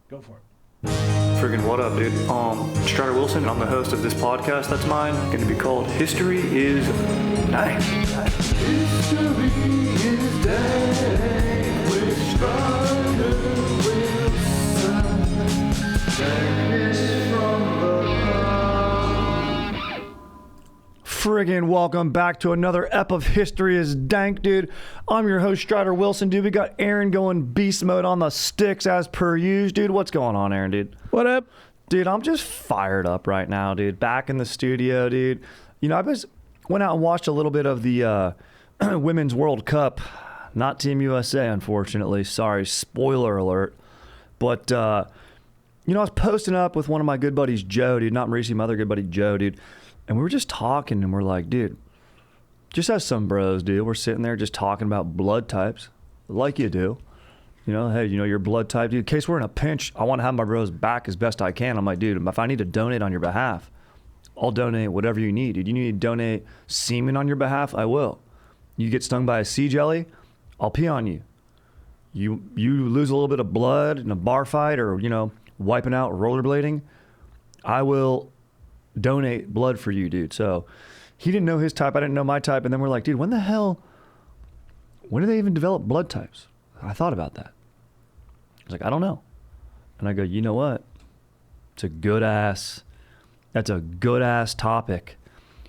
Go for it. Friggin' what up, dude? Strider Wilson, and I'm the host of this podcast that's mine, going to be called History is Dank. History is Dank with Strider Wilson. Dankness from the Friggin' welcome back to another ep of History is Dank, dude. I'm your host, Strider Wilson, dude. We got Aaron going beast mode on the sticks as per usual, dude. What's going on, Aaron, dude? What up? Dude, I'm just fired up right now, dude. Back in the studio, dude. You know, went out and watched a little bit of the Women's World Cup. Not Team USA, unfortunately. Sorry, spoiler alert. But, you know, I was posting up with one of my good buddies, Joe, dude. Not Mauricio, my other good buddy, Joe, dude. And we were just talking, and we're like, dude, just as some bros, dude, we're sitting there just talking about blood types, like you do. You know, hey, you know, your blood type, dude. In case we're in a pinch, I want to have my bros back as best I can. I'm like, dude, if I need to donate on your behalf, I'll donate whatever you need, dude. You need to donate semen on your behalf, I will. You get stung by a sea jelly, I'll pee on you. You lose a little bit of blood in a bar fight or, you know, wiping out rollerblading, I will donate blood for you, dude. So he didn't know his type, I didn't know my type, and then we're like, dude, when do they even develop blood types? I thought about that. I was like, I don't know. And I go, you know what? That's a good ass topic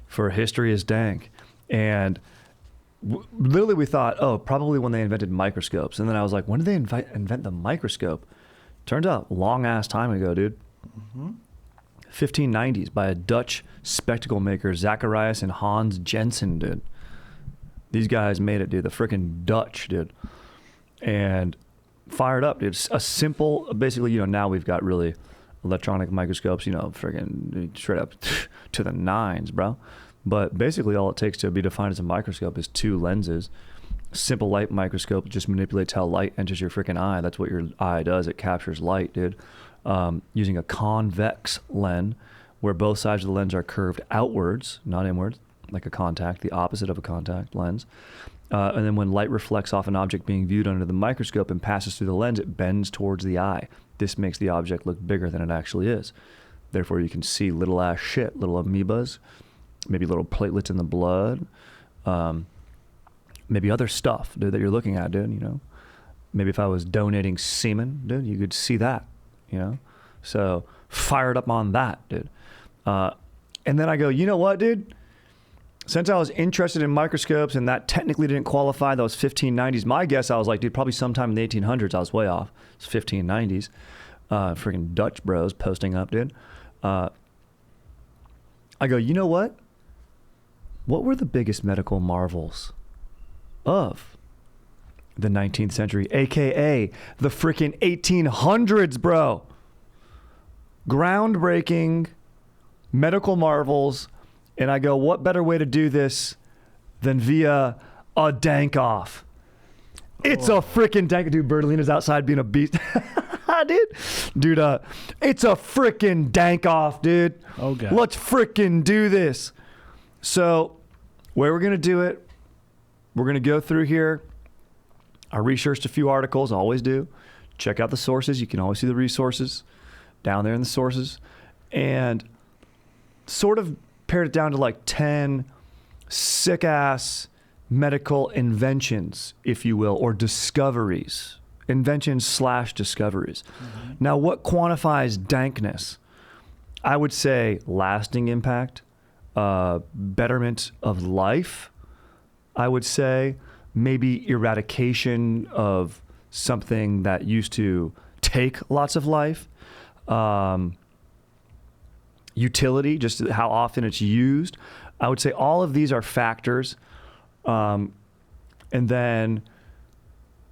for History is Dank. And literally we thought, oh, probably when they invented microscopes. And then I was like, when did they invent the microscope? Turns out, long ass time ago, dude. Mm-hmm. 1590s by a Dutch spectacle maker, Zacharias and Hans Jensen, dude. These guys made it, dude. The freaking Dutch, dude. And fired up, dude. A simple, basically, you know, now we've got really electronic microscopes, you know, freaking straight up to the nines, bro. But basically all it takes to be defined as a microscope is two lenses. Simple light microscope just manipulates how light enters your freaking eye. That's what your eye does. It captures light, dude. Using a convex lens where both sides of the lens are curved outwards, not inwards, like a contact, the opposite of a contact lens. And then when light reflects off an object being viewed under the microscope and passes through the lens, it bends towards the eye. This makes the object look bigger than it actually is. Therefore, you can see little ass shit, little amoebas, maybe little platelets in the blood, maybe other stuff, dude, that you're looking at, dude, you know. Maybe if I was donating semen, dude, you could see that. You know, so fired up on that, dude. And then I go, you know what, dude? Since I was interested in microscopes and that technically didn't qualify, those 1590s, my guess, I was like, dude, probably sometime in the 1800s, I was way off. It's 1590s. Freaking Dutch bros posting up, dude. I go, you know what? What were the biggest medical marvels of the 19th century, aka the freaking 1800s, bro? Groundbreaking medical marvels. And I go, what better way to do this than via a dank off? It's a freaking dank. Dude, Bertolina's outside being a beast. Dude, it's a freaking dank off, dude. Oh, God. Let's freaking do this. So where we're going to do it, we're going to go through here. I researched a few articles, always do. Check out the sources. You can always see the resources down there in the sources. And sort of pared it down to like 10 sick-ass medical inventions, if you will, or discoveries. Inventions/discoveries. Mm-hmm. Now, what quantifies dankness? I would say lasting impact, betterment of life, I would say. Maybe eradication of something that used to take lots of life. Utility, just how often it's used. I would say all of these are factors. And then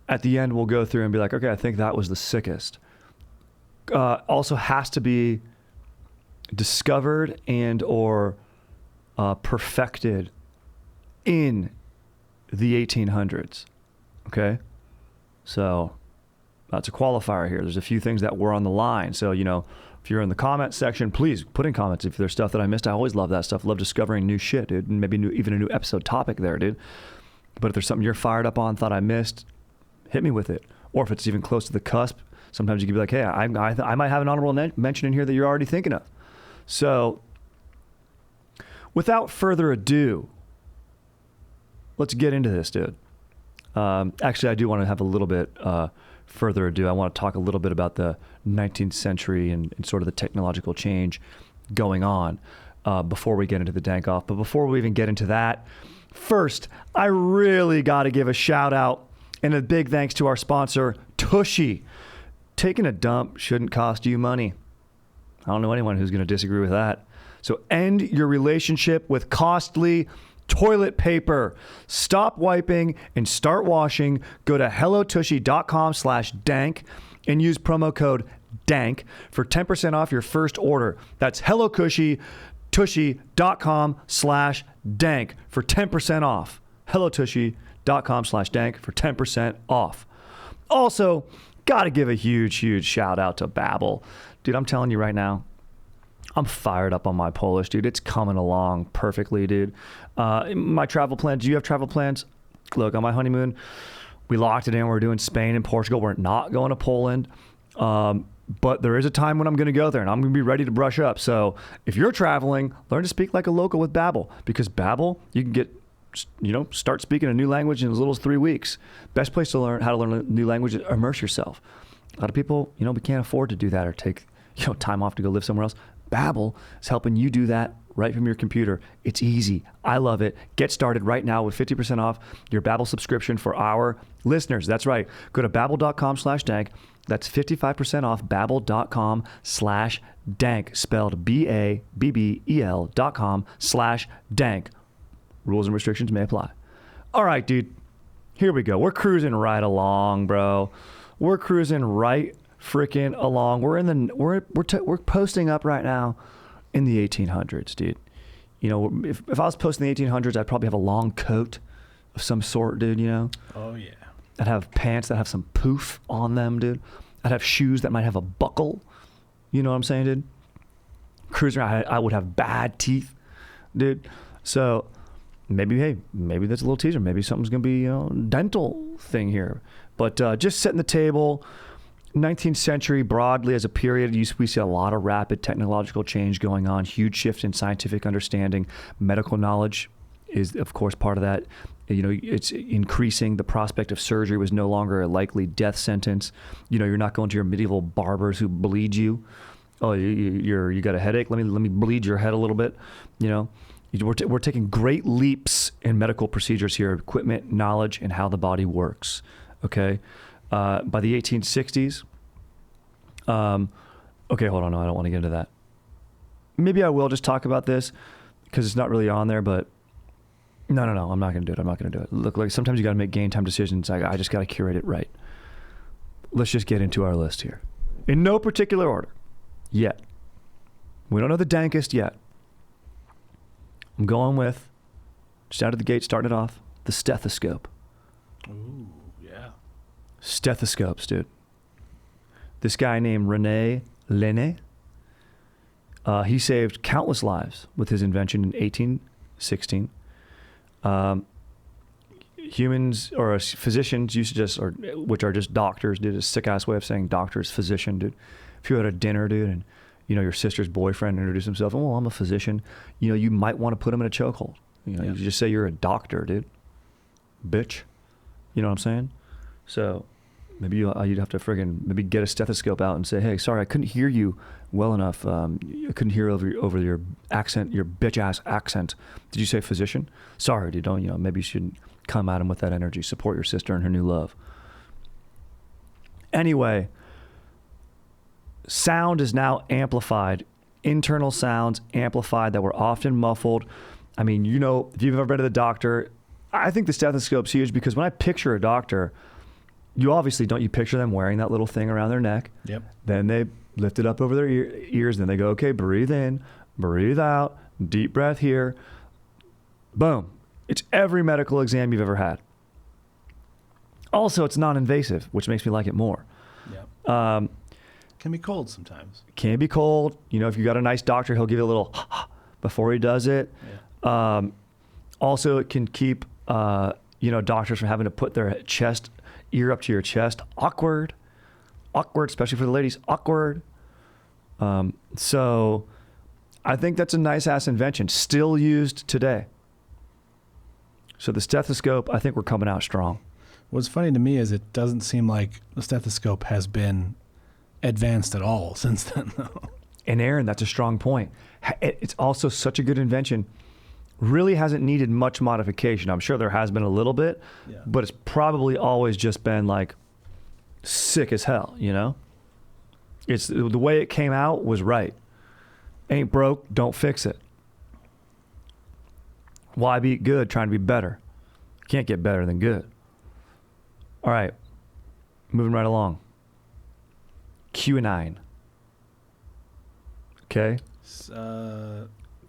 at the end, we'll go through and be like, okay, I think that was the sickest. Also has to be discovered and or perfected in the 1800s. Okay? So that's a qualifier here. There's a few things that were on the line. So, you know, if you're in the comment section, please put in comments if there's stuff that I missed. I always love that stuff. Love discovering new shit, dude. And maybe even a new episode topic there, dude. But if there's something you're fired up on, thought I missed, hit me with it. Or if it's even close to the cusp, Sometimes you can be like, hey, I might have an honorable mention in here that you're already thinking of. So without further ado, let's get into this, dude. Actually, I do want to have a little bit further ado. I want to talk a little bit about the 19th century and sort of the technological change going on before we get into the Dank off. But before we even get into that, first, I really got to give a shout out and a big thanks to our sponsor, Tushy. Taking a dump shouldn't cost you money. I don't know anyone who's going to disagree with that. So end your relationship with costly toilet paper. Stop wiping and start washing. Go to hellotushy.com/dank and use promo code DANK for 10% off your first order. That's hellotushy.com/dank for 10% off. hellotushy.com/dank for 10% off. Also, got to give a huge shout out to Babbel. Dude, I'm telling you right now, I'm fired up on my Polish, dude. It's coming along perfectly, dude. My travel plans, do you have travel plans? Look, on my honeymoon, we locked it in. We're doing Spain and Portugal. We're not going to Poland. But there is a time when I'm going to go there, and I'm going to be ready to brush up. So if you're traveling, learn to speak like a local with Babbel, because Babbel, you can get, start speaking a new language in as little as 3 weeks. Best place to learn how to learn a new language is immerse yourself. A lot of people, we can't afford to do that or take, time off to go live somewhere else. Babbel is helping you do that right from your computer. It's easy. I love it. Get started right now with 50% off your Babbel subscription for our listeners. That's right. Go to babbel.com/dank. That's 55% off babbel.com/dank, spelled BABBEL.com/dank. Rules and restrictions may apply. All right, dude. Here we go. We're cruising right along, bro. We're cruising right freaking along. We're posting up right now in the 1800s, dude. If I was posting the 1800s, I'd probably have a long coat of some sort, dude. Oh yeah. I'd have pants that have some poof on them, dude. I'd have shoes that might have a buckle. You know what I'm saying, dude? Cruising around, I would have bad teeth, dude. So maybe that's a little teaser. Maybe something's gonna be dental thing here. But just setting the table. 19th century broadly as a period, we see a lot of rapid technological change going on, huge shift in scientific understanding. Medical knowledge is, of course, part of that. It's increasing. The prospect of surgery was no longer a likely death sentence. You're not going to your medieval barbers who bleed you. Oh, you got a headache? Let me bleed your head a little bit. We're taking great leaps in medical procedures here, equipment, knowledge, and how the body works. Okay. By the 1860s, okay, hold on. No, I don't want to get into that. Maybe I will just talk about this because it's not really on there, but no, I'm not going to do it. Look, like sometimes you got to make game time decisions. I just got to curate it right. Let's just get into our list here. In no particular order yet. We don't know the dankest yet. I'm going with, just out of the gate, starting it off, the stethoscope. Ooh, yeah. Stethoscopes, dude. This guy named René Lenné, he saved countless lives with his invention in 1816. Humans or physicians used to just, which are just doctors, dude, a sick ass way of saying doctor is physician, dude. If you're at a dinner, dude, and your sister's boyfriend introduced himself, oh, well, I'm a physician. You might want to put him in a chokehold. You just say you're a doctor, dude. Bitch. You know what I'm saying? So maybe you'd have to maybe get a stethoscope out and say, hey, sorry, I couldn't hear you well enough. I couldn't hear over your accent, your bitch ass accent. Did you say physician? Sorry, dude. Don't, maybe you shouldn't come at him with that energy. Support your sister and her new love. Anyway, sound is now amplified. Internal sounds amplified that were often muffled. I mean, if you've ever been to the doctor, I think the stethoscope's huge because when I picture a doctor, you obviously don't picture them wearing that little thing around their neck. Yep. Then they lift it up over their ears. Then they go, okay, breathe in, breathe out, deep breath here. Boom. It's every medical exam you've ever had. Also, it's non-invasive, which makes me like it more. Yep. Can be cold sometimes. Can be cold. If you got a nice doctor, he'll give you a little before he does it. Yeah. Also, it can keep doctors from having to put their ear up to your chest. Awkward. Awkward, especially for the ladies. Awkward. So I think that's a nice ass invention, still used today. So the stethoscope, I think we're coming out strong. What's funny to me is it doesn't seem like the stethoscope has been advanced at all since then, though. And Aaron, that's a strong point. It's also such a good invention. Really hasn't needed much modification. I'm sure there has been a little bit, but it's probably always just been like sick as hell, you know? It's the way it came out was right. Ain't broke, don't fix it. Why be good trying to be better? Can't get better than good. All right, moving right along. QAnon. Okay.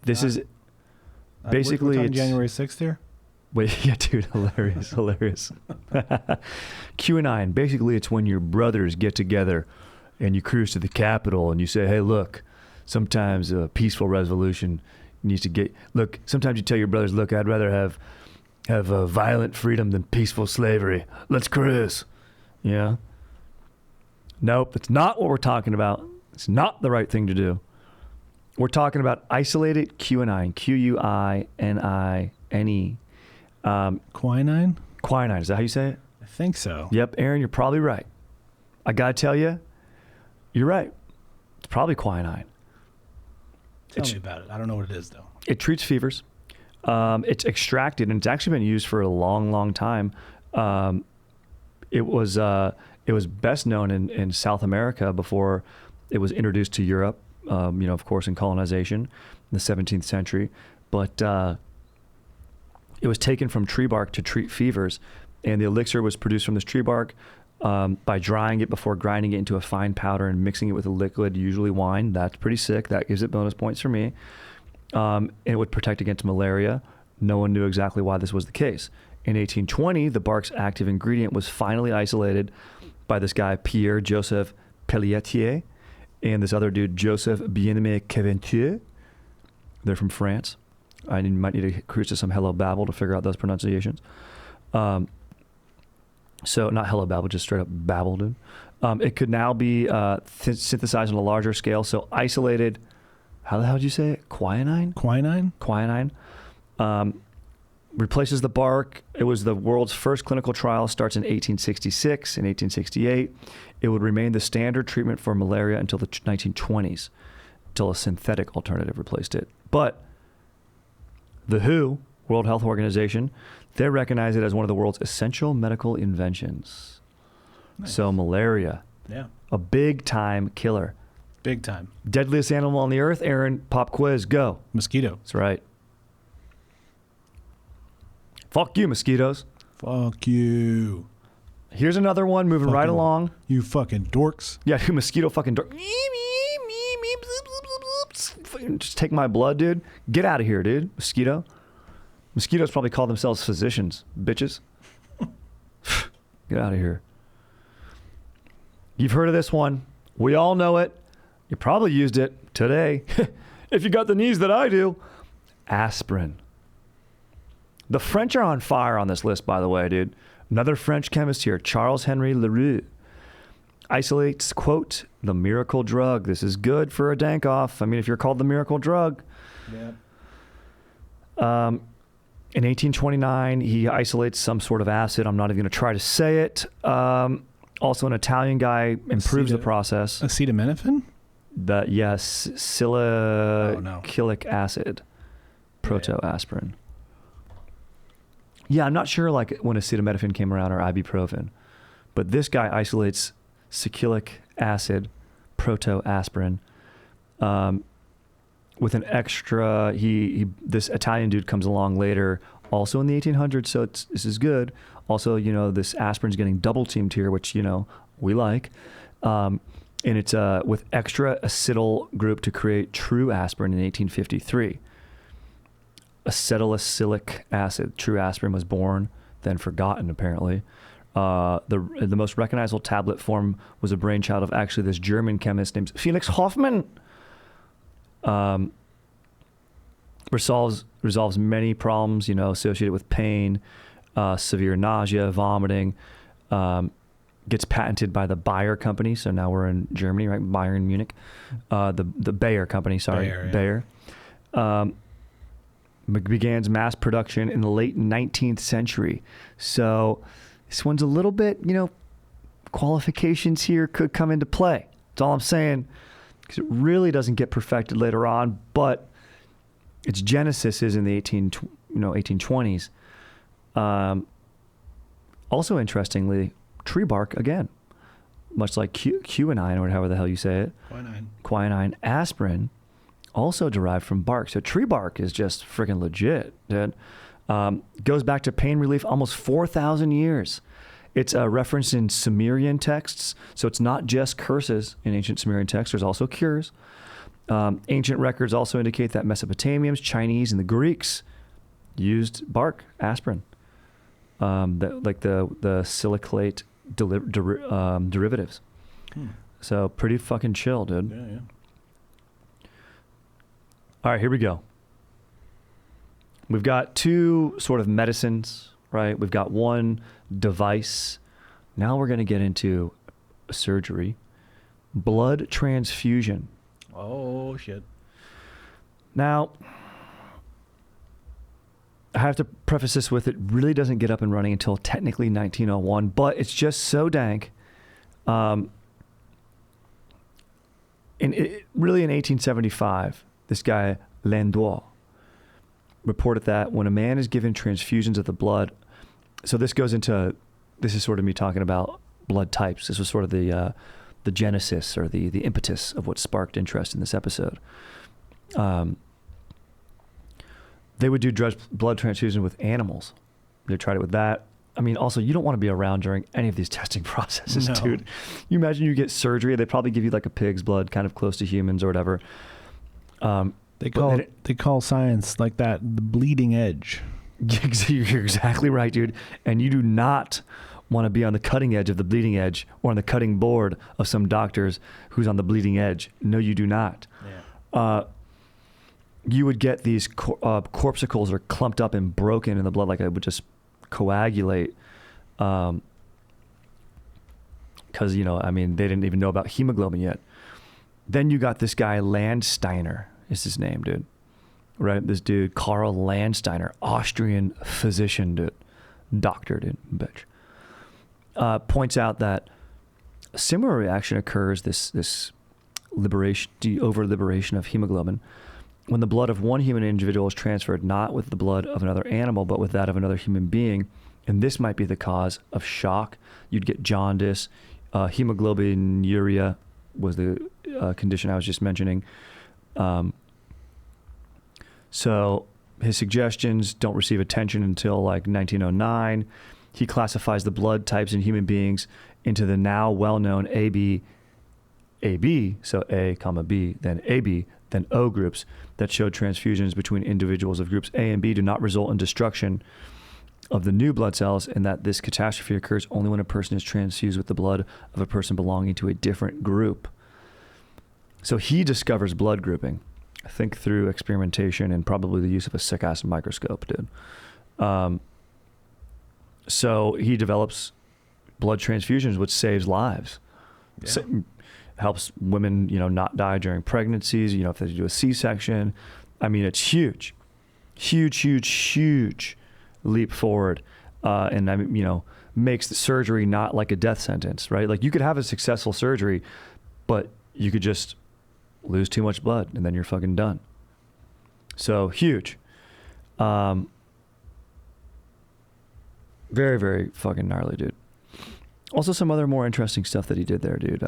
This is basically we're it's January 6th here. Wait, yeah, dude, hilarious. QAnon. Basically, it's when your brothers get together and you cruise to the Capitol and you say, "Hey, look, sometimes a peaceful resolution needs to get. Look, sometimes you tell your brothers, look, I'd rather have a violent freedom than peaceful slavery. Let's cruise." Yeah. Nope, that's not what we're talking about. It's not the right thing to do. We're talking about isolated QAnon, Q-U-I-N-I-N-E. Quinine? Quinine, is that how you say it? I think so. Yep, Aaron, you're probably right. I gotta tell you, you're right. It's probably quinine. Tell me about it. I don't know what it is, though. It treats fevers. It's extracted, and it's actually been used for a long, long time. It was best known in South America before it was introduced to Europe, of course, in colonization in the 17th century. But it was taken from tree bark to treat fevers, and the elixir was produced from this tree bark by drying it before grinding it into a fine powder and mixing it with a liquid, usually wine. That's pretty sick. That gives it bonus points for me. And it would protect against malaria. No one knew exactly why this was the case. In 1820, the bark's active ingredient was finally isolated by this guy, Pierre Joseph Pelletier, and this other dude, Joseph Bien-Aimé. They're from France. I might need to cruise to some Hello Babel to figure out those pronunciations. So not Hello Babel, just straight up Babel, dude. It could now be synthesized on a larger scale. So isolated, how the hell did you say it? Quinine? Quinine. Replaces the bark. It was the world's first clinical trial. Starts in 1866. In 1868, it would remain the standard treatment for malaria until the 1920s, until a synthetic alternative replaced it. But the WHO, World Health Organization, they recognize it as one of the world's essential medical inventions. Nice. So malaria, a big time killer. Big time. Deadliest animal on the earth. Aaron, pop quiz, go. Mosquito. That's right. Fuck you, mosquitoes. Fuck you. Here's another one moving right along. You fucking dorks. Yeah, you mosquito fucking dork. Just take my blood, dude. Get out of here, dude. Mosquito. Mosquitoes probably call themselves physicians, bitches. Get out of here. You've heard of this one. We all know it. You probably used it today. If you got the knees that I do. Aspirin. The French are on fire on this list, by the way, dude. Another French chemist here, Charles Henry Leroux, isolates, quote, the miracle drug. This is good for a dank off. I mean, if you're called the miracle drug. Yeah. In 1829, he isolates some sort of acid. I'm not even going to try to say it. Also, an Italian guy improves the process. Acetaminophen? Yes, salicylic acid, protoaspirin. Yeah, I'm not sure like when acetaminophen came around or ibuprofen, but this guy isolates salicylic acid, protoaspirin, with an extra. This Italian dude comes along later, also in the 1800s. So this is good. Also, this aspirin's getting double teamed here, which we like, and it's with extra acetyl group to create true aspirin in 1853. Acetylacylic acid, true aspirin, was born, then forgotten apparently. The most recognizable tablet form was a brainchild of actually this German chemist named Felix Hoffmann. Resolves many problems, associated with pain, severe nausea, vomiting. gets patented by the Bayer company. So now we're in Germany, right? Bayern Munich. The Bayer company, sorry. Bayer. Began mass production in the late 19th century. So this one's a little bit, qualifications here could come into play. That's all I'm saying, because it really doesn't get perfected later on, but its genesis is in the 1820s. Also, interestingly, tree bark, again, much like quinine, or however the hell you say it. Quinine. Aspirin, also derived from bark. So tree bark is just freaking legit, dude. Goes back to pain relief almost 4,000 years. It's referenced in Sumerian texts. So it's not just curses in ancient Sumerian texts. There's also cures. Ancient records also indicate that Mesopotamians, Chinese, and the Greeks used bark, aspirin, the silicate derivatives. So pretty fucking chill, dude. Yeah. All right, here we go. We've got two sort of medicines, right? We've got one device. Now we're going to get into surgery. Blood transfusion. Oh, shit. Now, I have to preface this with, it really doesn't get up and running until technically 1901, but it's just so dank. Really in 1875, this guy, Landau, reported that when a man is given transfusions of the blood, so this is sort of me talking about blood types. This was sort of the genesis or the impetus of what sparked interest in this episode. They would do blood transfusion with animals. They tried it with that. I mean, also, you don't want to be around during any of these testing processes, No. dude. You imagine you get surgery. They probably give you like a pig's blood, kind of close to humans or whatever. They call science like that the bleeding edge. You're exactly right, dude. And you do not want to be on the cutting edge of the bleeding edge or on the cutting board of some doctors who's on the bleeding edge. No, you do not. Yeah. You would get these corpuscles are clumped up and broken in the blood, like it would just coagulate. Because, they didn't even know about hemoglobin yet. Then you got this guy, Landsteiner is his name, dude. Right? This dude, Karl Landsteiner, Austrian physician, dude. Doctor, dude. Bitch. Points out that a similar reaction occurs, this liberation, over-liberation of hemoglobin, when the blood of one human individual is transferred not with the blood of another animal, but with that of another human being. And this might be the cause of shock. You'd get jaundice. Hemoglobinuria was the condition I was just mentioning. So his suggestions don't receive attention until like 1909. He classifies the blood types in human beings into the now well-known AB, so A, B, then AB, then O groups that showed transfusions between individuals of groups A and B do not result in destruction of the new blood cells, and that this catastrophe occurs only when a person is transfused with the blood of a person belonging to a different group. So he discovers blood grouping, I think through experimentation and probably the use of a sick-ass microscope, dude. So he develops blood transfusions, which saves lives. Yeah. So, helps women, not die during pregnancies, if they do a C-section. I mean, it's huge. Huge leap forward. And makes the surgery not like a death sentence, right? Like you could have a successful surgery, but you could just lose too much blood and then you're fucking done. So huge. Very, very fucking gnarly, dude. Also some other more interesting stuff that he did there, dude.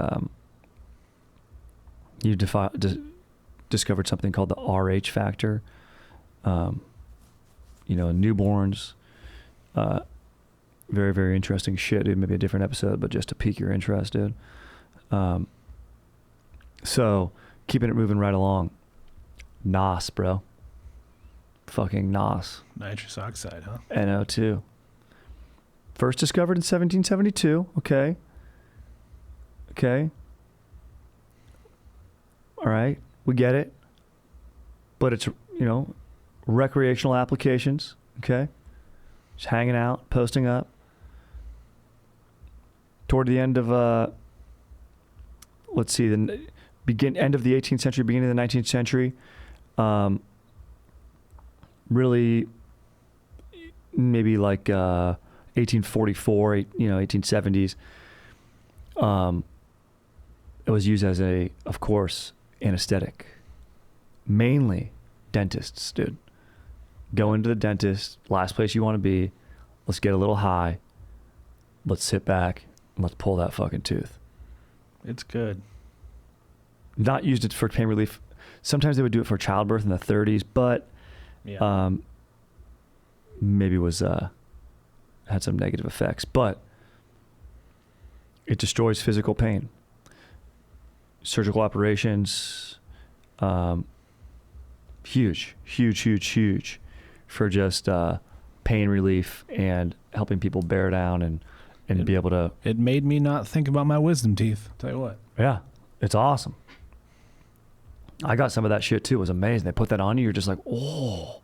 You discovered something called the RH factor. Newborns. Very, very interesting shit, dude. Maybe a different episode, but just to pique your interest, dude. So, keeping it moving right along. NOS, bro. Fucking NOS. Nitrous oxide, huh? NO2. First discovered in 1772. Okay. All right. We get it. But it's, recreational applications. Okay. Just hanging out, posting up. toward the end of let's see, the end of the 18th century, beginning of the 19th century, really maybe like 1844, 1870s. It was used as of course, anesthetic. Mainly dentists, dude. Go into the dentist, last place you want to be. Let's get a little high. Let's sit back and let's pull that fucking tooth. It's good. Not used it for pain relief. Sometimes they would do it for childbirth in the 30s, but maybe was had some negative effects. But it destroys physical pain. Surgical operations, huge for just pain relief and helping people bear down and be able to. It made me not think about my wisdom teeth. Tell you what. Yeah, it's awesome. I got some of that shit too. It was amazing. They put that on you. You're just like, oh.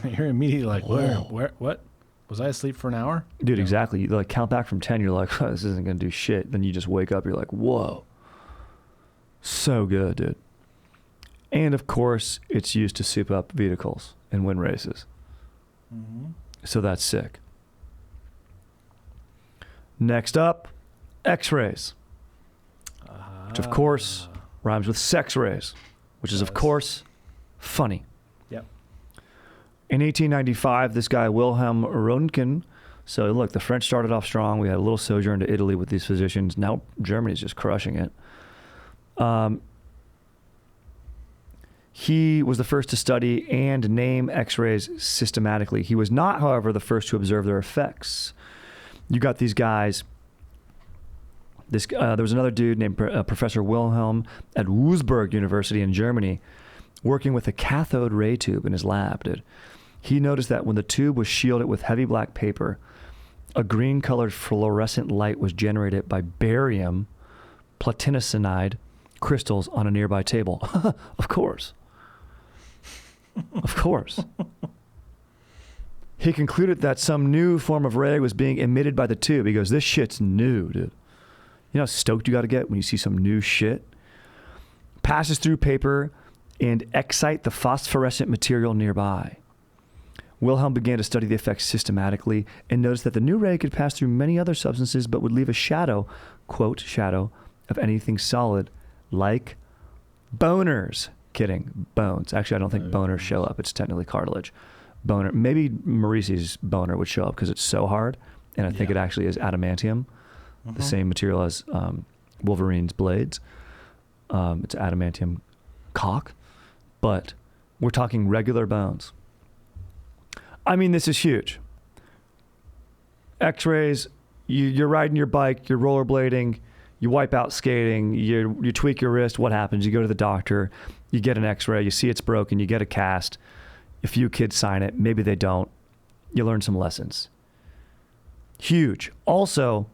You're immediately like, where, what? Was I asleep for an hour? Dude, exactly. You like count back from 10. You're like, oh, this isn't going to do shit. Then you just wake up. You're like, whoa. So good, dude. And of course, it's used to soup up vehicles and win races. Mm-hmm. So that's sick. Next up, X-rays. Which of course rhymes with sex rays, which is of course funny. Yep. In 1895, this guy Wilhelm Röntgen. So look, the French started off strong. We had a little sojourn to Italy with these physicians. Now Germany's just crushing it. He was the first to study and name X-rays systematically. He was not, however, the first to observe their effects. You got these guys. There was another dude named Professor Wilhelm at Würzburg University in Germany working with a cathode ray tube in his lab, dude. He noticed that when the tube was shielded with heavy black paper, a green-colored fluorescent light was generated by barium platinosinide crystals on a nearby table. Of course. Of course. He concluded that some new form of ray was being emitted by the tube. He goes, this shit's new, dude. You know how stoked you got to get when you see some new shit? Passes through paper and excite the phosphorescent material nearby. Wilhelm began to study the effects systematically and noticed that the new ray could pass through many other substances but would leave a shadow, quote, shadow, of anything solid, like boners. Kidding. Bones. Actually, I don't think boners show up. It's technically cartilage. Boner. Maybe Maurice's boner would show up because it's so hard, and I think it actually is adamantium, the same material as Wolverine's blades. It's adamantium cock, but we're talking regular bones. I mean, this is huge. X-rays, you're riding your bike, you're rollerblading, you wipe out skating, you tweak your wrist, what happens? You go to the doctor, you get an X-ray, you see it's broken, you get a cast. A few kids sign it, maybe they don't. You learn some lessons. Huge. Also,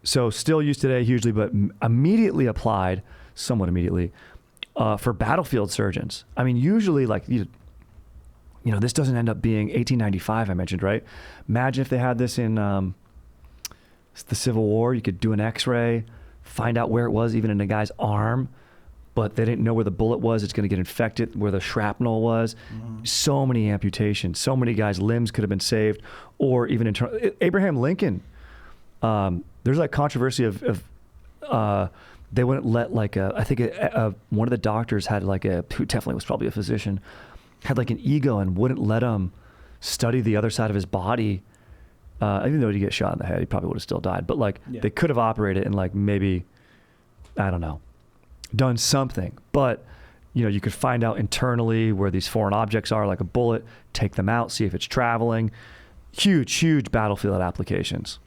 so still used today hugely, but immediately applied, somewhat immediately, for battlefield surgeons. I mean, usually like, you know, this doesn't end up being 1895, I mentioned, right? Imagine if they had this in the Civil War. You could do an X-ray, find out where it was, even in a guy's arm, but they didn't know where the bullet was. It's going to get infected, where the shrapnel was. So many amputations. So many guys' limbs could have been saved, or even Abraham Lincoln. There's like controversy of they wouldn't let I think one of the doctors had who definitely was probably a physician, had like an ego and wouldn't let him study the other side of his body. Even though he'd get shot in the head, he probably would have still died. But they could have operated and maybe, I don't know, done something. But you could find out internally where these foreign objects are, like a bullet, take them out, see if it's traveling. Huge battlefield applications,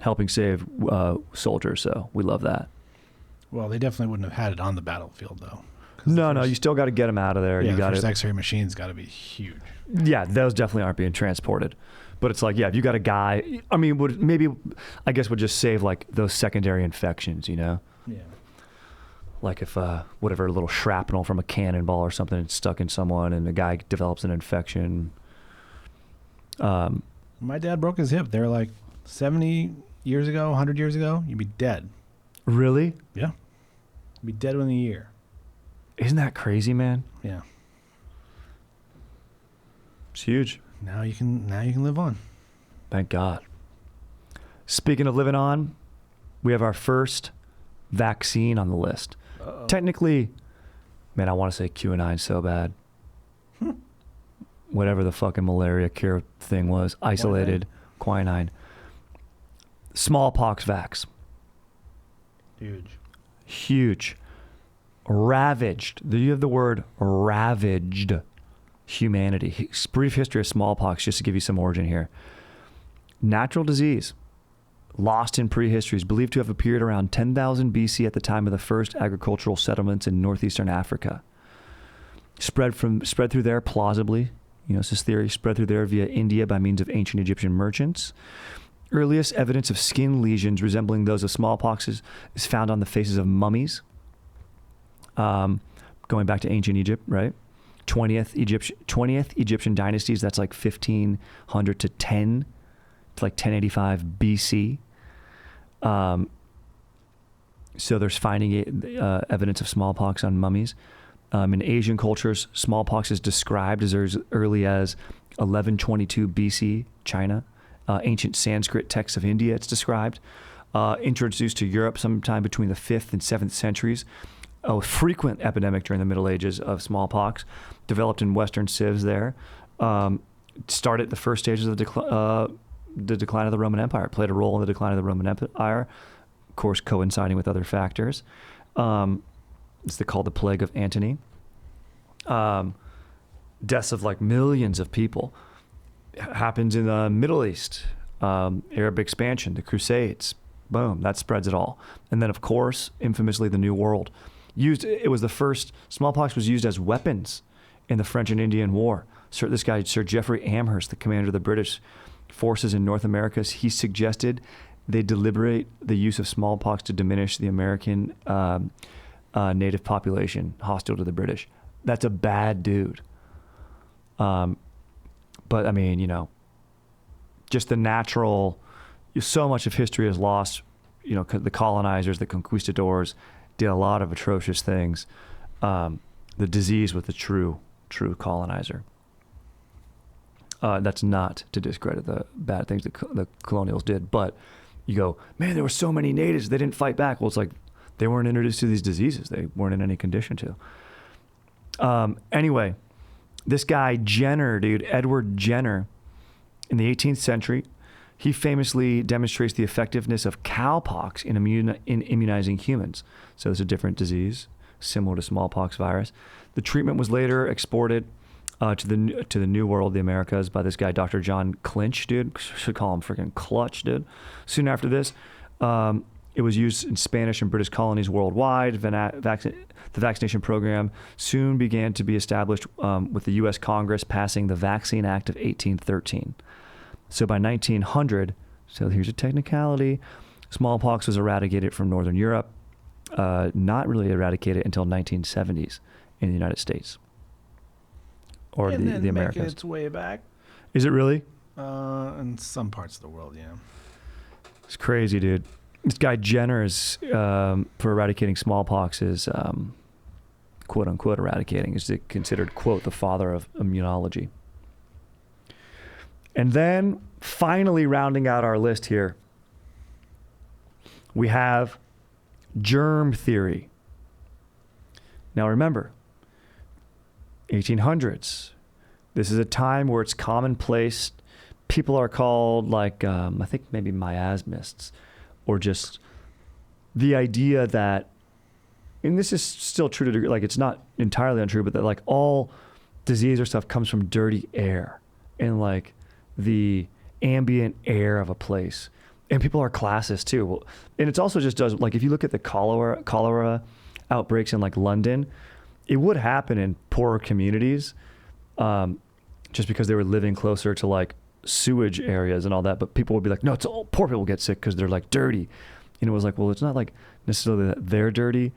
helping save soldiers. So we love that. Well, they definitely wouldn't have had it on the battlefield though. No, you still got to get them out of there. Yeah, you got the first X-ray machine's got to be huge. Yeah, those definitely aren't being transported. But it's like, if you got a guy, I mean, would just save those secondary infections, Yeah. Like if whatever little shrapnel from a cannonball or something is stuck in someone and the guy develops an infection. My dad broke his hip. They were like 70 years ago, 100 years ago, you'd be dead. Really? Yeah. You'd be dead within a year. Isn't that crazy, man? Yeah. It's huge. Now you can live on. Thank God. Speaking of living on, we have our first vaccine on the list. Uh-oh. Technically, man, I want to say QAnon so bad. Whatever the fucking malaria cure thing was, isolated, quinine. Smallpox vax. Huge. Ravaged. Do you have the word ravaged humanity? Brief history of smallpox, just to give you some origin here. Natural disease. Lost in prehistory, is believed to have appeared around 10,000 BC at the time of the first agricultural settlements in northeastern Africa. Spread through there plausibly, it's this theory, spread through there via India by means of ancient Egyptian merchants. Earliest evidence of skin lesions resembling those of smallpox is found on the faces of mummies. Going back to ancient Egypt, right? 20th Egyptian dynasties, that's like 1500 to 1085 BC. So there's finding evidence of smallpox on mummies. In Asian cultures, smallpox is described as early as 1122 BC, China. Ancient Sanskrit texts of India, it's described. Introduced to Europe sometime between the 5th and 7th centuries. A frequent epidemic during the Middle Ages of smallpox, developed in Western civs there. Started the first stages of the decline of the Roman Empire, played a role in the decline of the Roman Empire, of course coinciding with other factors. It's called the Plague of Antony. Deaths of like millions of people. Happens in the Middle East, Arab expansion, the Crusades. Boom, that spreads it all. And then, of course, infamously, the New World. Smallpox was used as weapons in the French and Indian War. This guy, Sir Geoffrey Amherst, the commander of the British forces in North America, he suggested they deliberate the use of smallpox to diminish the American native population hostile to the British. That's a bad dude. But I mean, just the natural, so much of history is lost. The colonizers, the conquistadors did a lot of atrocious things. The disease was the true colonizer. That's not to discredit the bad things the colonials did, but you go, man, there were so many natives, they didn't fight back. Well, it's like they weren't introduced to these diseases. They weren't in any condition to. Anyway, this guy Jenner, Edward Jenner, in the 18th century, he famously demonstrates the effectiveness of cowpox in immunizing humans. So it's a different disease, similar to smallpox virus. The treatment was later exported to the New World, the Americas, by this guy, Dr. John Clinch, dude. Should call him freaking Clutch, dude. Soon after this, it was used in Spanish and British colonies worldwide. The vaccination program soon began to be established with the U.S. Congress passing the Vaccine Act of 1813. So by 1900, so here's a technicality, smallpox was eradicated from Northern Europe, not really eradicated until 1970s in the United States. Or the Americas. Making its way back. Is it really? In some parts of the world, yeah. It's crazy, dude. This guy Jenner is, for eradicating smallpox, is quote unquote eradicating, is considered, quote, the father of immunology. And then finally rounding out our list here, we have germ theory. Now remember, 1800s. This is a time where it's commonplace. People are called I think maybe miasmists, or just the idea that, and this is still true to, it's not entirely untrue, but that all disease or stuff comes from dirty air and the ambient air of a place. And people are classist too. Well, and it's also just does, if you look at the cholera outbreaks in London, it would happen in poorer communities, just because they were living closer to sewage areas and all that. But people would be like, no, it's all poor people get sick because they're dirty. And it was well, it's not necessarily that they're dirty.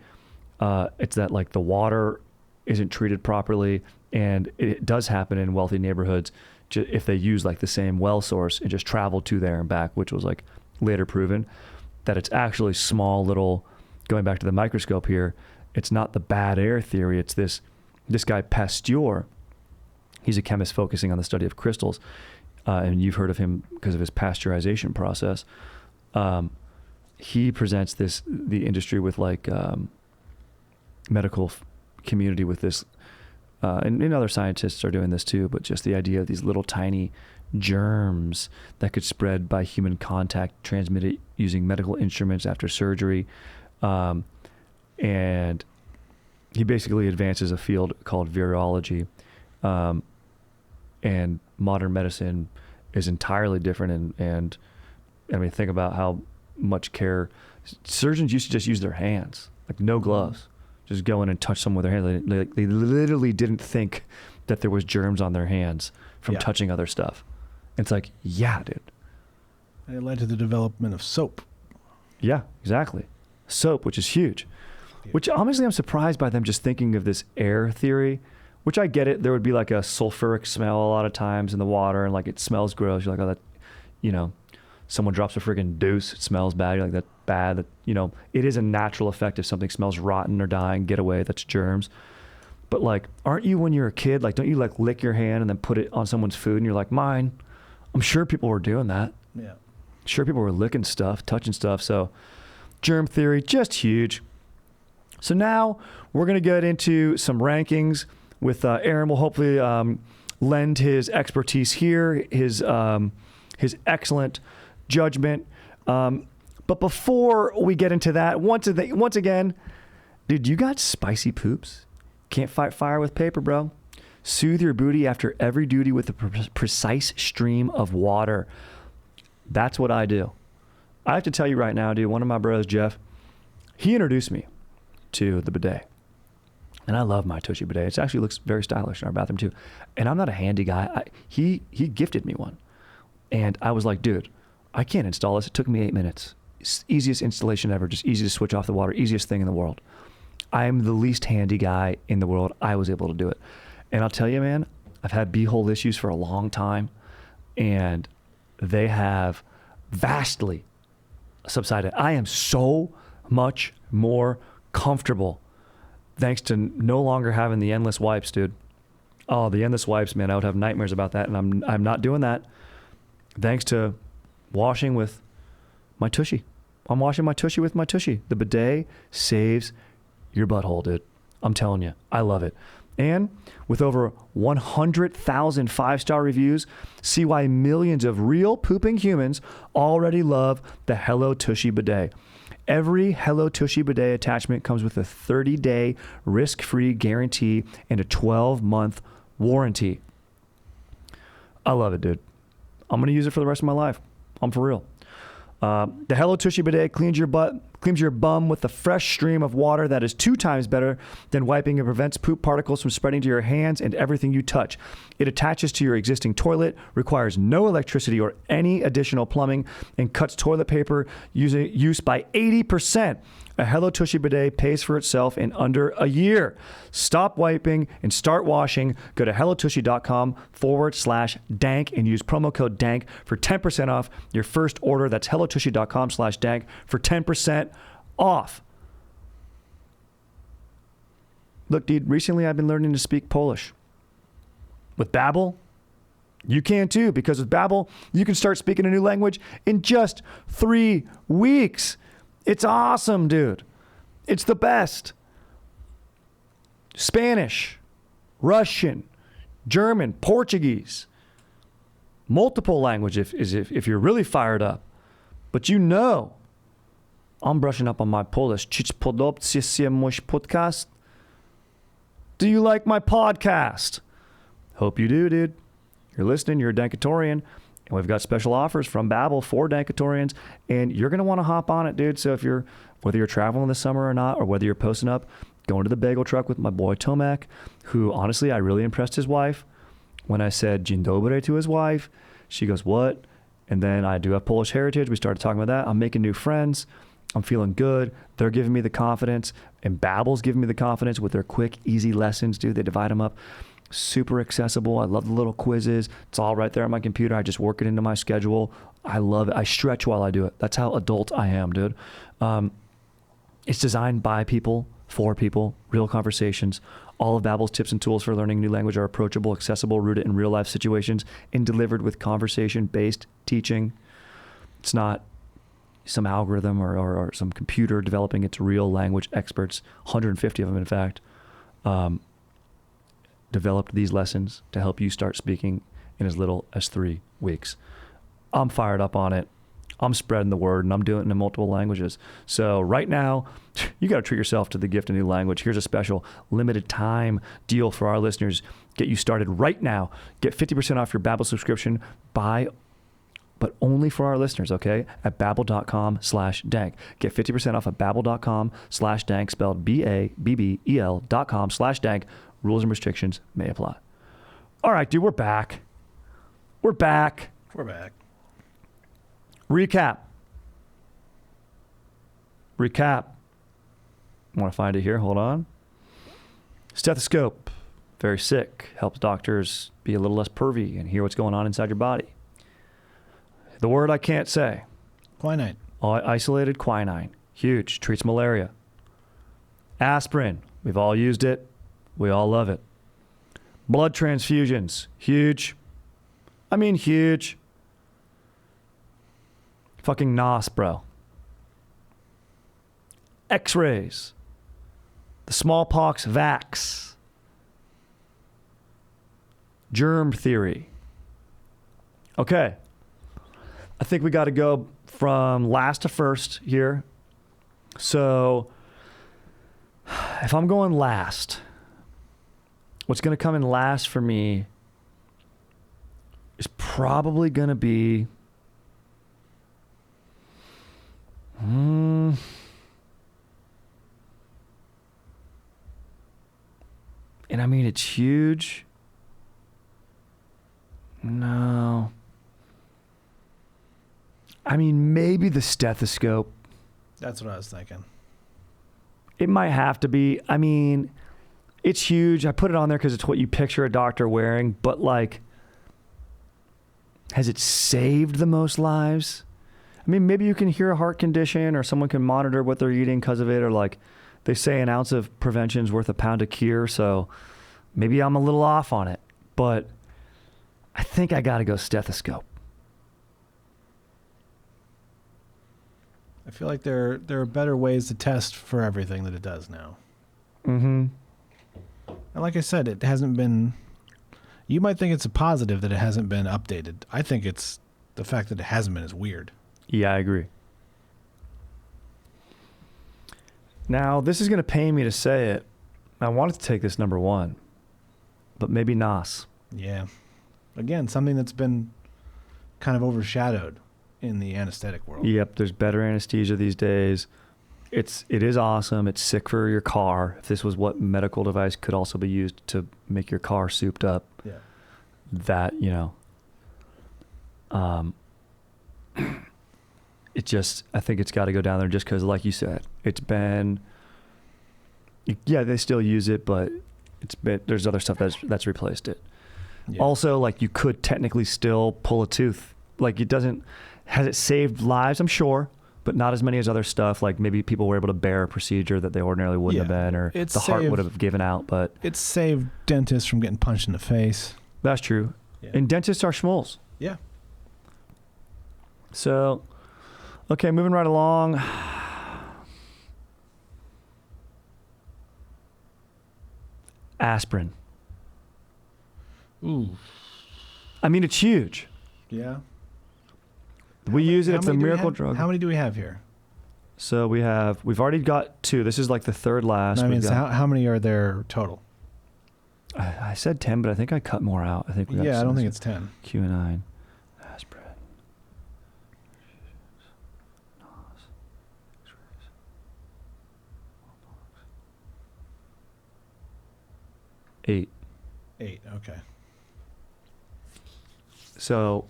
It's that the water isn't treated properly, and it does happen in wealthy neighborhoods if they use the same well source and just travel to there and back, which was later proven that it's actually small little, going back to the microscope here, it's not the bad air theory. It's this guy Pasteur. He's a chemist focusing on the study of crystals. And you've heard of him because of his pasteurization process. He presents the industry with like medical community with this, and other scientists are doing this too, but just the idea of these little tiny germs that could spread by human contact, transmitted using medical instruments after surgery. And he basically advances a field called virology. And modern medicine is entirely different. And I mean, think about how much care surgeons used to just use their hands, like no gloves, just go in and touch someone with their hands. They literally didn't think that there was germs on their hands from touching other stuff. It's like, yeah, dude. It led to the development of soap. Yeah, exactly. Soap, which is huge. Which honestly, I'm surprised by them just thinking of this air theory, which I get it. There would be like a sulfuric smell a lot of times in the water, and like it smells gross. You're like, oh, that, you know, someone drops a freaking deuce, it smells bad. You're like, that's bad. That, you know, it is a natural effect if something smells rotten or dying, get away, that's germs. But like, aren't you when you're a kid, like, don't you like lick your hand and then put it on someone's food and you're like, mine? I'm sure people were doing that. Yeah. Sure people were licking stuff, touching stuff. So germ theory, just huge. So now we're going to get into some rankings with Aaron. Will hopefully lend his expertise here, his excellent judgment. But before we get into that, once again, dude, you got spicy poops? Can't fight fire with paper, bro. Soothe your booty after every duty with a precise stream of water. That's what I do. I have to tell you right now, dude, one of my bros, Jeff, he introduced me to the bidet. And I love my Tushy bidet. It actually looks very stylish in our bathroom too. And I'm not a handy guy. He gifted me one. And I was like, dude, I can't install this. It took me 8 minutes. It's easiest installation ever. Just easy to switch off the water. Easiest thing in the world. I'm the least handy guy in the world. I was able to do it. And I'll tell you, man, I've had beehole issues for a long time. And they have vastly subsided. I am so much more comfortable thanks to no longer having the endless wipes, dude. Oh, the endless wipes, man. I would have nightmares about that, and I'm not doing that. Thanks to washing with my Tushy. I'm washing my Tushy with my Tushy. The bidet saves your butthole, dude. I'm telling you, I love it. And with over 100,000 5-star reviews, see why millions of real pooping humans already love the Hello Tushy bidet. Every Hello Tushy bidet attachment comes with a 30-day risk-free guarantee and a 12-month warranty. I love it, dude. I'm going to use it for the rest of my life. I'm for real. The Hello Tushy bidet cleans your bum with a fresh stream of water that is 2 times better than wiping and prevents poop particles from spreading to your hands and everything you touch. It attaches to your existing toilet, requires no electricity or any additional plumbing, and cuts toilet paper use by 80%. A Hello Tushy bidet pays for itself in under a year. Stop wiping and start washing. Go to hellotushy.com/dank and use promo code DANK for 10% off your first order. That's hellotushy.com/dank for 10% off. Look, dude, recently I've been learning to speak Polish. With Babbel, you can too, because with Babbel, you can start speaking a new language in just 3 weeks. It's awesome, dude. It's the best. Spanish, Russian, German, Portuguese. Multiple languages if you're really fired up. But you know, I'm brushing up on my Polish. Czy podoba się mój podcast? Do you like my podcast? Hope you do, dude. You're listening. You're a Dankatorian. And we've got special offers from Babbel for Dankatorians, and you're going to want to hop on it, dude. So whether you're traveling this summer or not, or whether you're posting up, going to the bagel truck with my boy Tomek, who honestly, I really impressed his wife. When I said Dzień dobry to his wife, she goes, what? And then I do have Polish heritage. We started talking about that. I'm making new friends. I'm feeling good. They're giving me the confidence, and Babbel's giving me the confidence with their quick, easy lessons, dude. They divide them up. Super accessible. I love the little quizzes. It's all right there on my computer. I just work it into my schedule. I love it. I stretch while I do it. That's how adult I am, dude. It's designed by people, for people, real conversations. All of Babbel's tips and tools for learning a new language are approachable, accessible, rooted in real life situations, and delivered with conversation-based teaching. It's not some algorithm or some computer developing it to real language experts. 150 of them, in fact, developed these lessons to help you start speaking in as little as 3 weeks. I'm fired up on it. I'm spreading the word, and I'm doing it in multiple languages. So right now, you got to treat yourself to the gift of new language. Here's a special limited time deal for our listeners. Get you started right now. Get 50% off your Babbel subscription but only for our listeners, okay? At babbel.com/dank. Get 50% off at babbel.com/dank, spelled BABBEL.com/dank. Rules and restrictions may apply. All right, dude, we're back. We're back. Recap. I want to find it here. Hold on. Stethoscope. Very sick. Helps doctors be a little less pervy and hear what's going on inside your body. The word I can't say. Quinine. Isolated quinine. Huge. Treats malaria. Aspirin. We've all used it. We all love it. Blood transfusions. Huge. I mean huge. Fucking NOS, bro. X-rays. The smallpox vax. Germ theory. Okay. I think we got to go from last to first here. So if I'm going last, what's going to come in last for me is probably going to be and I mean, it's huge. No. I mean, maybe the stethoscope. That's what I was thinking. It might have to be. I mean, it's huge. I put it on there because it's what you picture a doctor wearing, but like, has it saved the most lives? I mean, maybe you can hear a heart condition or someone can monitor what they're eating because of it, or like they say an ounce of prevention is worth a pound of cure. So maybe I'm a little off on it, but I think I got to go stethoscope. I feel like there are better ways to test for everything that it does now. Mm-hmm. And like I said, it hasn't been... You might think it's a positive that it hasn't been updated. I think it's the fact that it hasn't been is weird. Yeah, I agree. Now, this is going to pain me to say it. I wanted to take this number 1, but maybe NOS. Yeah. Again, something that's been kind of overshadowed in the anesthetic world. Yep, there's better anesthesia these days. It is awesome. It's sick for your car. If this was what medical device could also be used to make your car souped up, yeah, that, you know, it just, I think it's got to go down there just because, like you said, it's been, yeah, they still use it, but there's other stuff that's replaced it. Yeah. Also, like, you could technically still pull a tooth. Like, has it saved lives? I'm sure, but not as many as other stuff. Like, maybe people were able to bear a procedure that they ordinarily wouldn't have been, or the heart would have given out. But it's saved dentists from getting punched in the face. That's true. Yeah. And dentists are schmoles. Yeah. So, okay, moving right along. Aspirin. Ooh. I mean, it's huge. Yeah. We use it. It's a miracle drug. How many do we have here? So we've already got 2. This is like the third last. No, I mean, how many are there total? I said 10, but I think I cut more out. I think we got I don't think it's 10. Q9. Aspirin. 8. 8, okay. So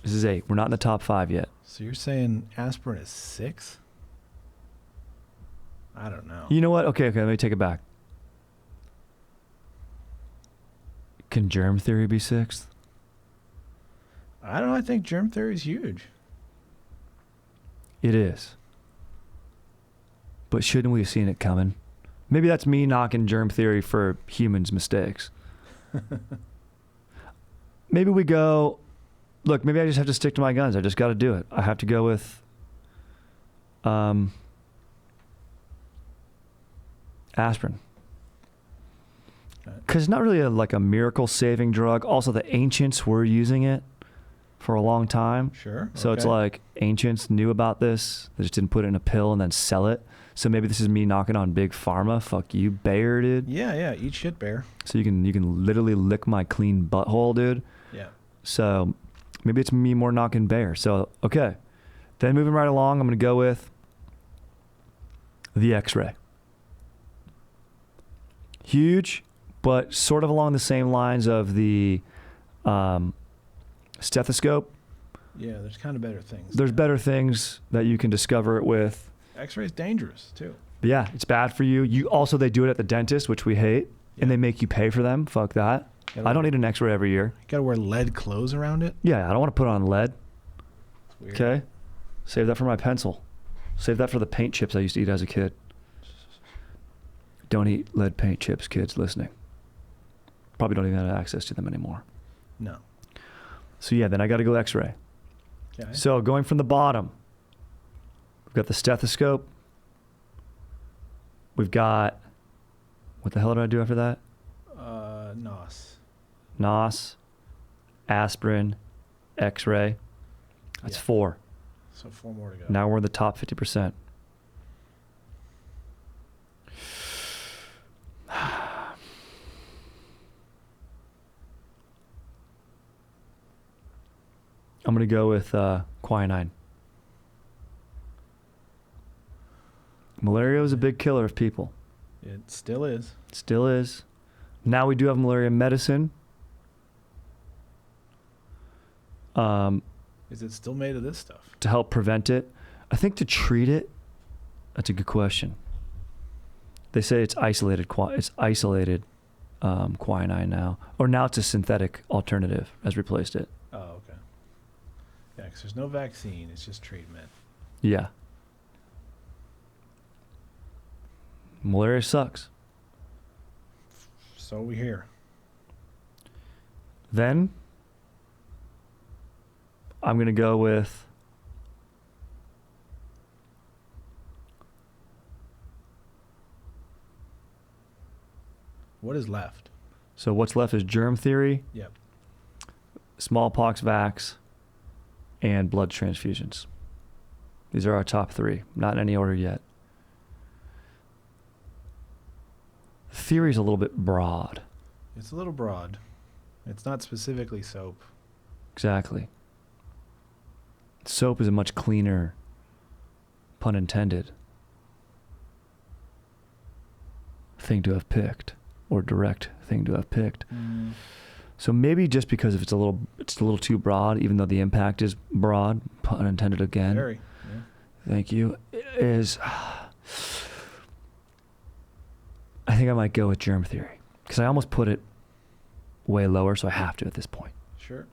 this is 8. We're not in the top 5 yet. So you're saying aspirin is 6? I don't know. You know what? Okay, let me take it back. Can germ theory be 6th? I don't know. I think germ theory is huge. It is. But shouldn't we have seen it coming? Maybe that's me knocking germ theory for humans' mistakes. Maybe we go, look, maybe I just have to stick to my guns. I just got to do it. I have to go with aspirin. Because it's not really like a miracle-saving drug. Also, the ancients were using it for a long time. Sure. So it's like ancients knew about this. They just didn't put it in a pill and then sell it. So maybe this is me knocking on big pharma. Fuck you, Bayer, dude. Yeah. Eat shit, Bear. So you can literally lick my clean butthole, dude. Yeah. So maybe it's me more knocking Bayer. So, okay. Then moving right along, I'm going to go with the X-ray. Huge, but sort of along the same lines of the stethoscope. Yeah, there's kind of better things. There's better things that you can discover it with. X-ray is dangerous, too. But yeah, it's bad for you. They do it at the dentist, which we hate, and they make you pay for them. Fuck that. I don't need an X-ray every year. You got to wear lead clothes around it? Yeah, I don't want to put on lead. Weird. Okay? Save that for my pencil. Save that for the paint chips I used to eat as a kid. Don't eat lead paint chips, kids listening. Probably don't even have access to them anymore. No. So yeah, then I got to go X-ray. Okay. So going from the bottom, we've got the stethoscope. We've got, what the hell did I do after that? NOS, aspirin, X-ray. That's 4. So 4 more to go. Now we're in the top 50%. I'm going to go with quinine. Malaria was a big killer of people. It still is. It still is. Now we do have malaria medicine. Is it still made of this stuff? To help prevent it. I think to treat it, that's a good question. They say it's isolated quinine now. Or now it's a synthetic alternative has replaced it. Oh, okay. Yeah, because there's no vaccine. It's just treatment. Yeah. Malaria sucks. So we hear. Then I'm going to go with what is left? So what's left is germ theory, Yep. smallpox vax, and blood transfusions. These are our top 3. Not in any order yet. Theory is a little bit broad. It's a little broad. It's not specifically soap. Exactly. Soap is a much cleaner, pun intended, thing to have picked, or direct thing to have picked. So maybe just because if it's a little too broad, even though the impact is broad, pun intended again. Very. Yeah. Thank you. I think I might go with germ theory because I almost put it way lower, so I have to at this point. Sure.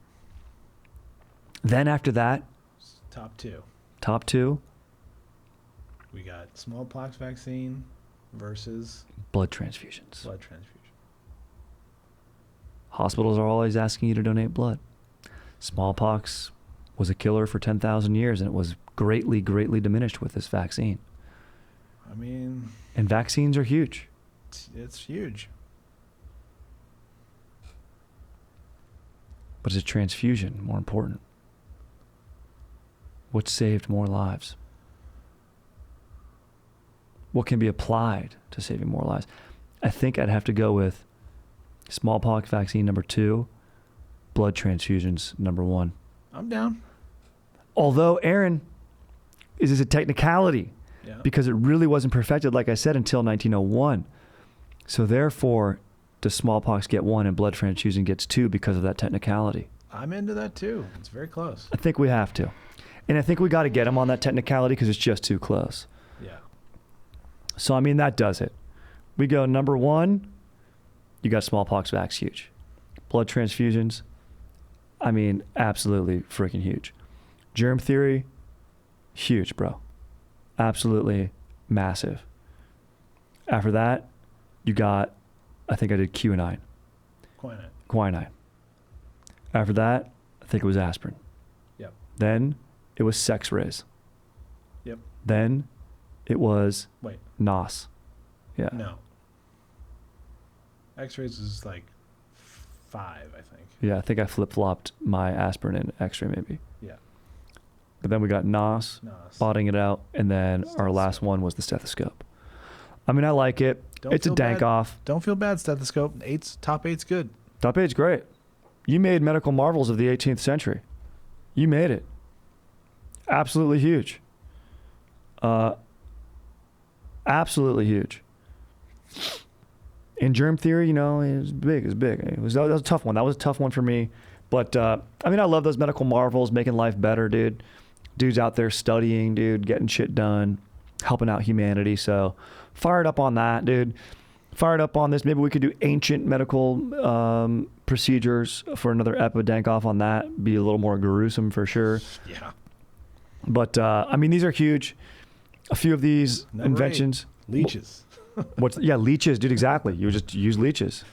Then after that, Top 2. top 2, We got smallpox vaccine versus blood transfusions. blood transfusion. Hospitals are always asking you to donate blood. Smallpox was a killer for 10,000 years, and it was greatly, greatly diminished with this vaccine. I mean, And vaccines are huge. it's huge. But is a transfusion more important? What saved more lives? What can be applied to saving more lives? I think I'd have to go with smallpox vaccine number 2, blood transfusions number 1. I'm down. Although, Aaron, is this a technicality? Yeah. Because it really wasn't perfected, like I said, until 1901. So therefore, does smallpox get 1 and blood transfusion gets 2 because of that technicality? I'm into that too. It's very close. I think we have to. And I think we got to get them on that technicality because it's just too close. Yeah. So, I mean, that does it. We go number 1, you got smallpox vax, huge. Blood transfusions, I mean, absolutely freaking huge. Germ theory, huge, bro. Absolutely massive. After that, you got, I think I did quinine. Quinine. After that, I think it was aspirin. Yep. Then it was sex rays. Yep. Then it was Wait. NOS. Yeah. No. X-rays is like 5, I think. Yeah, I think I flip-flopped my aspirin and x-ray maybe. Yeah. But then we got NOS, spotting it out, and then our last one was the stethoscope. I mean, I like it. It's a dank bad. off. Don't feel bad, stethoscope. Top 8's good. Top 8's great. You made medical marvels of the 18th century. You made it. Absolutely huge. Absolutely huge. In germ theory, you know, it was big. That was a tough one. That was a tough one for me. But, I mean, I love those medical marvels, making life better, dude. Dudes out there studying, dude, getting shit done, helping out humanity. So fired up on that, dude. Fired up on this. Maybe we could do ancient medical procedures for another Dank off on that. Be a little more gruesome for sure. Yeah. But, I mean, these are huge. A few of these inventions. 8. Leeches. Leeches, dude, exactly. You would just use leeches.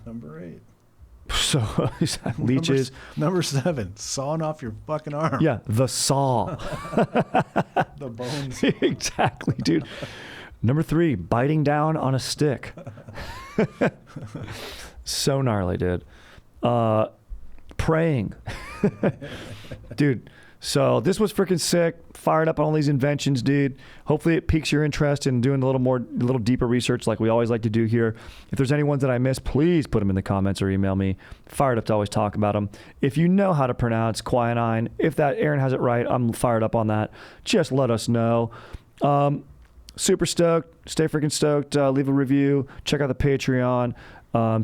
Number 8. So, leeches. Number 7, sawing off your fucking arm. Yeah, the saw. The bones. Exactly, dude. Number 3, biting down on a stick. So gnarly, dude. Praying. Dude, so this was freaking sick. Fired up on all these inventions, dude. Hopefully it piques your interest in doing a little deeper research like we always like to do here. If there's any ones that I missed, please put them in the comments or email me. Fired up to always talk about them. If you know how to pronounce quinine, if that Aaron has it right, I'm fired up on that. Just let us know. Super stoked. Stay freaking stoked. Leave a review. Check out the Patreon.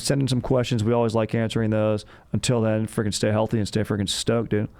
Send in some questions. We always like answering those. Until then, freaking stay healthy and stay freaking stoked, dude.